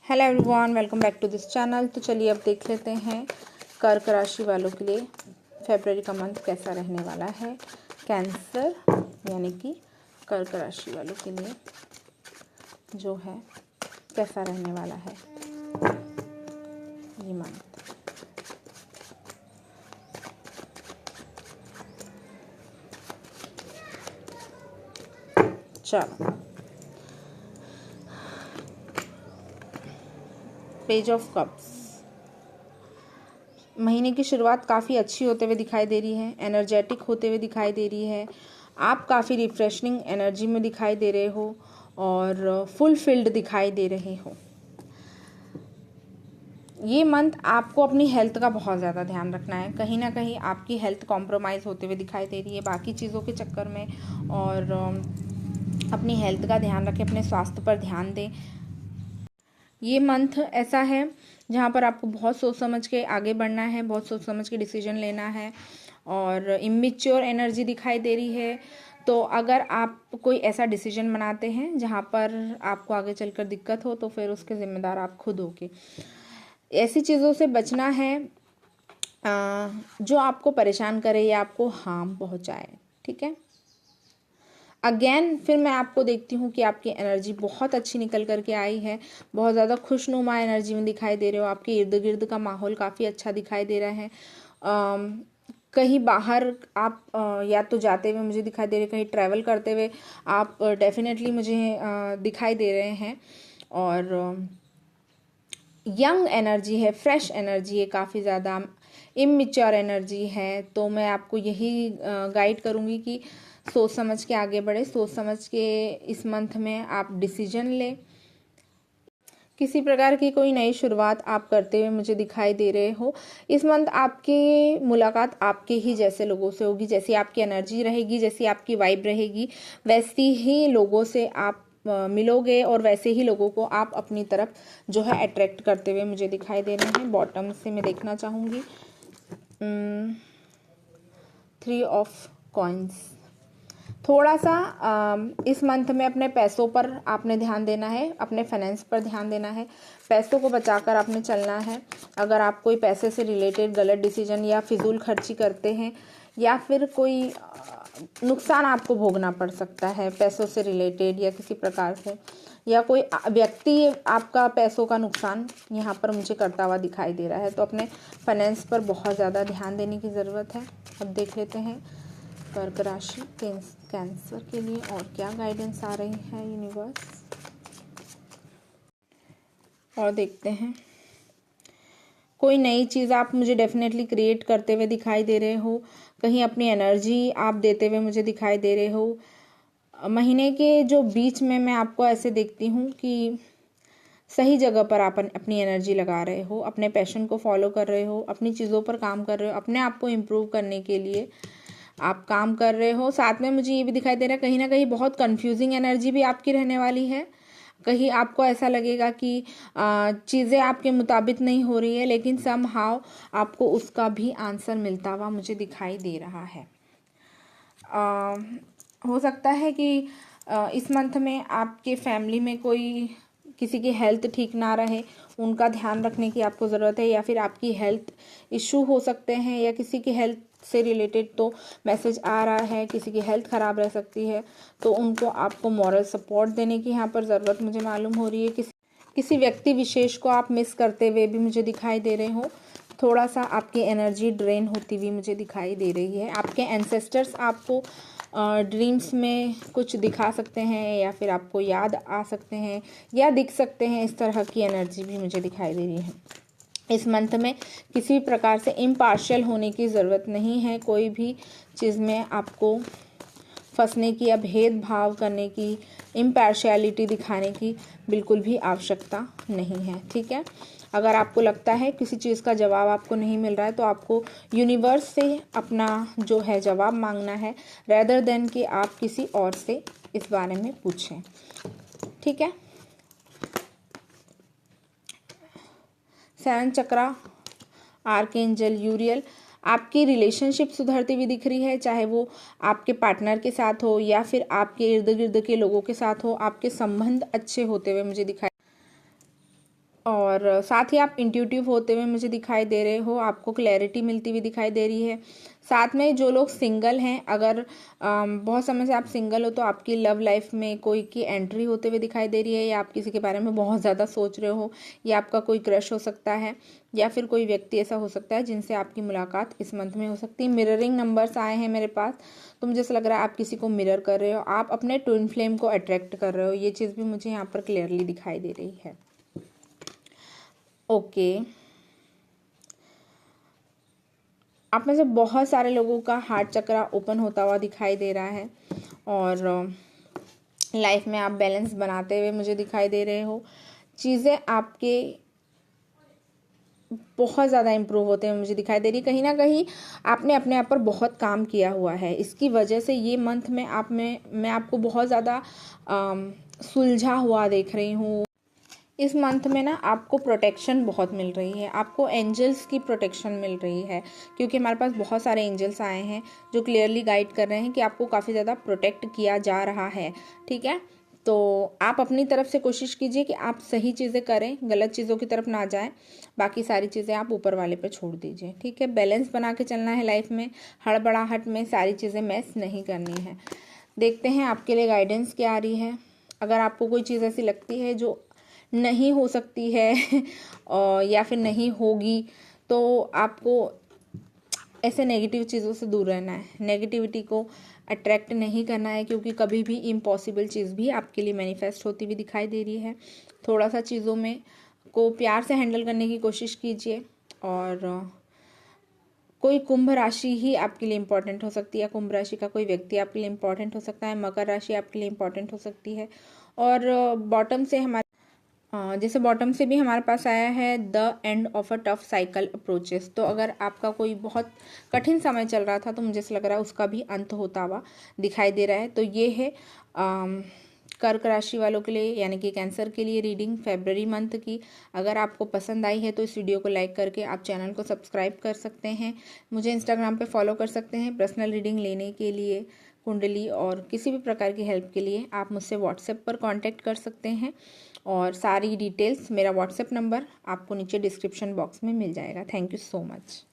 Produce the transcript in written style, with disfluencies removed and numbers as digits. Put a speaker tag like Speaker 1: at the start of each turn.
Speaker 1: Hello everyone, welcome back to this channel. तो चलिए अब देख लेते हैं कर्क राशि वालों के लिए फरवरी का मंथ कैसा रहने वाला है। कैंसर यानी कि कर्क राशि वालों के लिए जो है कैसा रहने वाला है ये मंथ। चलो, पेज ऑफ कप्स। महीने की शुरुआत काफ़ी अच्छी होते हुए दिखाई दे रही है, एनर्जेटिक होते हुए दिखाई दे रही है। आप काफ़ी रिफ्रेशिंग एनर्जी में दिखाई दे रहे हो और फुलफिल्ड दिखाई दे रहे हो। ये मंथ आपको अपनी हेल्थ का बहुत ज़्यादा ध्यान रखना है। कहीं ना कहीं आपकी हेल्थ कॉम्प्रोमाइज़ होते हुए दिखाई दे रही है बाकी चीज़ों के चक्कर में, और अपनी हेल्थ का ध्यान रखें, अपने स्वास्थ्य पर ध्यान दें। ये मंथ ऐसा है जहाँ पर आपको बहुत सोच समझ के आगे बढ़ना है, बहुत सोच समझ के डिसीजन लेना है, और इमेच्योर एनर्जी दिखाई दे रही है। तो अगर आप कोई ऐसा डिसीजन बनाते हैं जहाँ पर आपको आगे चलकर दिक्कत हो तो फिर उसके ज़िम्मेदार आप खुद होगे। ऐसी चीज़ों से बचना है जो आपको परेशान करे या आपको हार्म पहुँचाए। ठीक है। अगेन फिर मैं आपको देखती हूँ कि आपकी एनर्जी बहुत अच्छी निकल करके आई है, बहुत ज़्यादा खुशनुमा एनर्जी में दिखाई दे रहे हो। आपके इर्द गिर्द का माहौल काफ़ी अच्छा दिखाई दे रहा है। कहीं बाहर आप या तो जाते हुए मुझे दिखाई दे रहे, कहीं ट्रैवल करते हुए आप डेफिनेटली मुझे दिखाई दे रहे हैं। और यंग एनर्जी है, फ्रेश एनर्जी है, काफ़ी ज़्यादा इमेच्योर एनर्जी है। तो मैं आपको यही गाइड करूँगी कि सोच समझ के आगे बढ़े, सोच समझ के इस मंथ में आप डिसीजन लें। किसी प्रकार की कोई नई शुरुआत आप करते हुए मुझे दिखाई दे रहे हो। इस मंथ आपकी मुलाकात आपके ही जैसे लोगों से होगी। जैसी आपकी एनर्जी रहेगी, जैसी आपकी वाइब रहेगी, वैसी ही लोगों से आप मिलोगे और वैसे ही लोगों को आप अपनी तरफ जो है अट्रैक्ट करते हुए मुझे दिखाई दे रहे हैं। बॉटम से मैं देखना चाहूँगी 3 ऑफ कॉइन्स। थोड़ा सा इस मंथ में अपने पैसों पर आपने ध्यान देना है, अपने फाइनेंस पर ध्यान देना है। पैसों को बचाकर आपने चलना है। अगर आप कोई पैसे से रिलेटेड गलत डिसीजन या फिजूल खर्ची करते हैं या फिर कोई नुकसान आपको भोगना पड़ सकता है पैसों से रिलेटेड या किसी प्रकार से, या कोई व्यक्ति आपका पैसों का नुकसान यहाँ पर मुझे करता हुआ दिखाई दे रहा है। तो अपने फाइनेंस पर बहुत ज़्यादा ध्यान देने की ज़रूरत है। अब देख लेते हैं कर्क राशि कैंसर के लिए और क्या गाइडेंस आ रही है यूनिवर्स, और देखते हैं। कोई नई चीज़ आप मुझे डेफिनेटली क्रिएट करते हुए दिखाई दे रहे हो, कहीं अपनी एनर्जी आप देते हुए मुझे दिखाई दे रहे हो। महीने के जो बीच में मैं आपको ऐसे देखती हूँ कि सही जगह पर आप अपनी एनर्जी लगा रहे हो, अपने पैशन को फॉलो कर रहे हो, अपनी चीज़ों पर काम कर रहे हो, अपने आप को इम्प्रूव करने के लिए आप काम कर रहे हो। साथ में मुझे ये भी दिखाई दे रहा है कहीं ना कहीं बहुत कंफ्यूजिंग एनर्जी भी आपकी रहने वाली है। कहीं आपको ऐसा लगेगा कि चीज़ें आपके मुताबिक नहीं हो रही है, लेकिन समहाउ आपको उसका भी आंसर मिलता हुआ मुझे दिखाई दे रहा है। हो सकता है कि इस मंथ में आपके फैमिली में कोई किसी की हेल्थ ठीक ना रहे, उनका ध्यान रखने की आपको ज़रूरत है, या फिर आपकी हेल्थ इशू हो सकते हैं, या किसी की हेल्थ से रिलेटेड तो मैसेज आ रहा है किसी की हेल्थ ख़राब रह सकती है, तो उनको आपको मॉरल सपोर्ट देने की यहाँ पर ज़रूरत मुझे मालूम हो रही है। किसी व्यक्ति विशेष को आप मिस करते हुए भी मुझे दिखाई दे रहे हो। थोड़ा सा आपकी एनर्जी ड्रेन होती हुई मुझे दिखाई दे रही है। आपके एंसेस्टर्स आपको ड्रीम्स में कुछ दिखा सकते हैं, या फिर आपको याद आ सकते हैं या दिख सकते हैं। इस तरह की एनर्जी भी मुझे दिखाई दे रही है। इस मंथ में किसी भी प्रकार से इम्पार्शियल होने की ज़रूरत नहीं है। कोई भी चीज़ में आपको फंसने की या भेदभाव करने की, इम्पार्शियलिटी दिखाने की बिल्कुल भी आवश्यकता नहीं है। ठीक है। अगर आपको लगता है किसी चीज़ का जवाब आपको नहीं मिल रहा है तो आपको यूनिवर्स से अपना जो है जवाब मांगना है, रेदर देन कि आप किसी और से इस बारे में पूछें। ठीक है। 7 चक्रा आर्कएंजल यूरियल, आपकी रिलेशनशिप सुधरती हुई दिख रही है, चाहे वो आपके पार्टनर के साथ हो या फिर आपके इर्द गिर्द के लोगों के साथ हो। आपके संबंध अच्छे होते हुए मुझे दिखाई, और साथ ही आप इंट्यूटिव होते हुए मुझे दिखाई दे रहे हो, आपको क्लैरिटी मिलती हुई दिखाई दे रही है। साथ में जो लोग सिंगल हैं, अगर बहुत समय से आप सिंगल हो तो आपकी लव लाइफ में कोई की एंट्री होते हुए दिखाई दे रही है, या आप किसी के बारे में बहुत ज़्यादा सोच रहे हो, या आपका कोई क्रश हो सकता है, या फिर कोई व्यक्ति ऐसा हो सकता है जिनसे आपकी मुलाकात इस मंथ में हो सकती है। मिररिंग नंबर्स आए हैं मेरे पास, तो मुझे ऐसा लग रहा है आप किसी को मिरर कर रहे हो, आप अपने ट्विन फ्लेम को अट्रैक्ट कर रहे हो, ये चीज़ भी मुझे यहाँ पर क्लियरली दिखाई दे रही है। ओके, आप में से बहुत सारे लोगों का हार्ट चक्रा ओपन होता हुआ दिखाई दे रहा है, और लाइफ में आप बैलेंस बनाते हुए मुझे दिखाई दे रहे हो। चीज़ें आपके बहुत ज़्यादा इम्प्रूव होते हुए मुझे दिखाई दे रही है। कहीं ना कहीं आपने अपने आप पर बहुत काम किया हुआ है, इसकी वजह से ये मंथ में मैं आपको बहुत ज़्यादा सुलझा हुआ देख रही हूँ। इस मंथ में ना आपको प्रोटेक्शन बहुत मिल रही है, आपको एंजल्स की प्रोटेक्शन मिल रही है, क्योंकि हमारे पास बहुत सारे एंजल्स आए हैं जो क्लियरली गाइड कर रहे हैं कि आपको काफ़ी ज़्यादा प्रोटेक्ट किया जा रहा है। ठीक है, तो आप अपनी तरफ से कोशिश कीजिए कि आप सही चीज़ें करें, गलत चीज़ों की तरफ ना जाएं, बाकी सारी चीज़ें आप ऊपर वाले पे छोड़ दीजिए। ठीक है, बैलेंस बना के चलना है लाइफ में, हड़बड़ाहट में सारी चीज़ें मैस नहीं करनी है। देखते हैं आपके लिए गाइडेंस क्या आ रही है। अगर आपको कोई चीज़ ऐसी लगती है जो नहीं हो सकती है या फिर नहीं होगी, तो आपको ऐसे नेगेटिव चीज़ों से दूर रहना है, नेगेटिविटी को अट्रैक्ट नहीं करना है, क्योंकि कभी भी इम्पॉसिबल चीज़ भी आपके लिए मैनिफेस्ट होती हुई दिखाई दे रही है। थोड़ा सा चीज़ों में को प्यार से हैंडल करने की कोशिश कीजिए, और कोई कुंभ राशि ही आपके लिए इम्पोर्टेंट हो सकती है, कुंभ राशि का कोई व्यक्ति आपके लिए इम्पोर्टेंट हो सकता है, मकर राशि आपके लिए इम्पोर्टेंट हो सकती है। और बॉटम से हमारे जैसे बॉटम से भी हमारे पास आया है the end of a tough cycle approaches, तो अगर आपका कोई बहुत कठिन समय चल रहा था तो मुझे ऐसा लग रहा है उसका भी अंत होता हुआ दिखाई दे रहा है। तो ये है कर्क राशि वालों के लिए, यानी कि कैंसर के लिए रीडिंग फरवरी मंथ की। अगर आपको पसंद आई है तो इस वीडियो को लाइक करके आप चैनल को सब्सक्राइब कर सकते हैं, मुझे इंस्टाग्राम पे फॉलो कर सकते हैं। पर्सनल रीडिंग लेने के लिए, कुंडली और किसी भी प्रकार की हेल्प के लिए आप मुझसे व्हाट्सएप पर कांटेक्ट कर सकते हैं, और सारी डिटेल्स, मेरा व्हाट्सएप नंबर आपको नीचे डिस्क्रिप्शन बॉक्स में मिल जाएगा। Thank you so much.